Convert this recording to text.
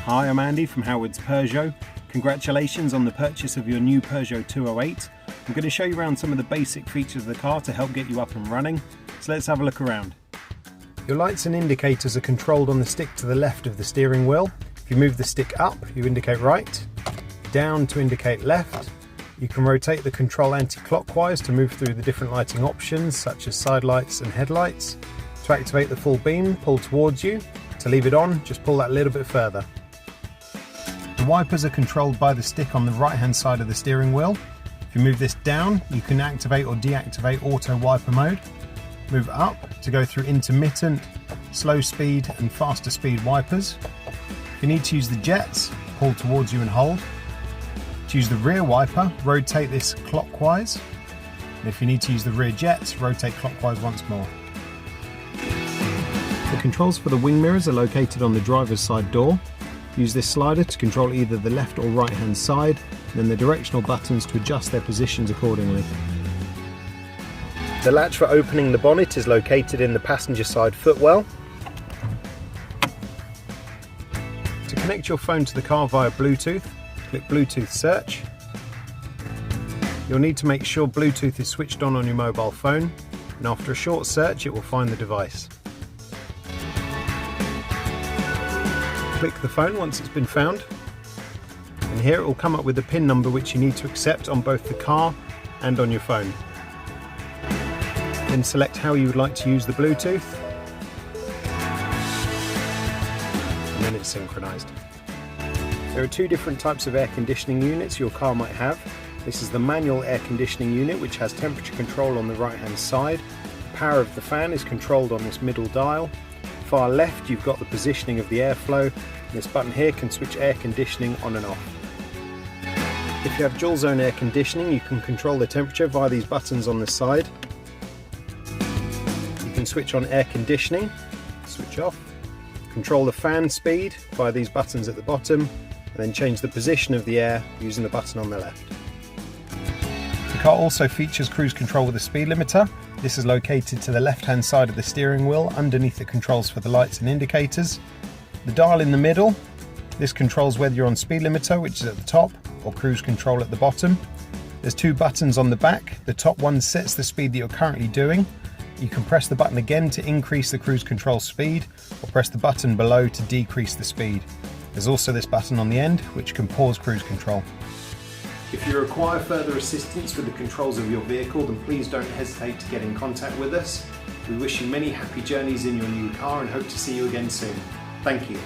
Hi, I'm Andy from Howard's Peugeot. Congratulations on the purchase of your new Peugeot 208. I'm going to show you around some of the basic features of the car to help get you up and running. So let's have a look around. Your lights and indicators are controlled on the stick to the left of the steering wheel. If you move the stick up, you indicate right, down to indicate left. You can rotate the control anti-clockwise to move through the different lighting options such as side lights and headlights. To activate the full beam, pull towards you. To leave it on, just pull that a little bit further. The wipers are controlled by the stick on the right hand side of the steering wheel. If you move this down, you can activate or deactivate auto wiper mode. Move up to go through intermittent, slow speed and faster speed wipers. If you need to use the jets, pull towards you and hold. To use the rear wiper, rotate this clockwise. And if you need to use the rear jets, rotate clockwise once more. The controls for the wing mirrors are located on the driver's side door. Use this slider to control either the left or right hand side, and then the directional buttons to adjust their positions accordingly. The latch for opening the bonnet is located in the passenger side footwell. To connect your phone to the car via Bluetooth, click Bluetooth search. You'll need to make sure Bluetooth is switched on your mobile phone, and after a short search it will find the device. Click the phone once it's been found, and here it will come up with the PIN number which you need to accept on both the car and on your phone. Then select how you would like to use the Bluetooth, and then it's synchronized. There are two different types of air conditioning units your car might have. This is the manual air conditioning unit, which has temperature control on the right hand side. The power of the fan is controlled on this middle dial. Far left you've got the positioning of the airflow. This button here can switch air conditioning on and off. If you have dual zone air conditioning, you can control the temperature via these buttons on the side. You can switch on air conditioning, switch off, control the fan speed via these buttons at the bottom, and then change the position of the air using the button on the left. The car also features cruise control with a speed limiter. This is located to the left hand side of the steering wheel underneath the controls for the lights and indicators. The dial in the middle, this controls whether you're on speed limiter, which is at the top, or cruise control at the bottom. There's two buttons on the back. The top one sets the speed that you're currently doing. You can press the button again to increase the cruise control speed, or press the button below to decrease the speed. There's also this button on the end which can pause cruise control. If you require further assistance with the controls of your vehicle, then please don't hesitate to get in contact with us. We wish you many happy journeys in your new car and hope to see you again soon. Thank you.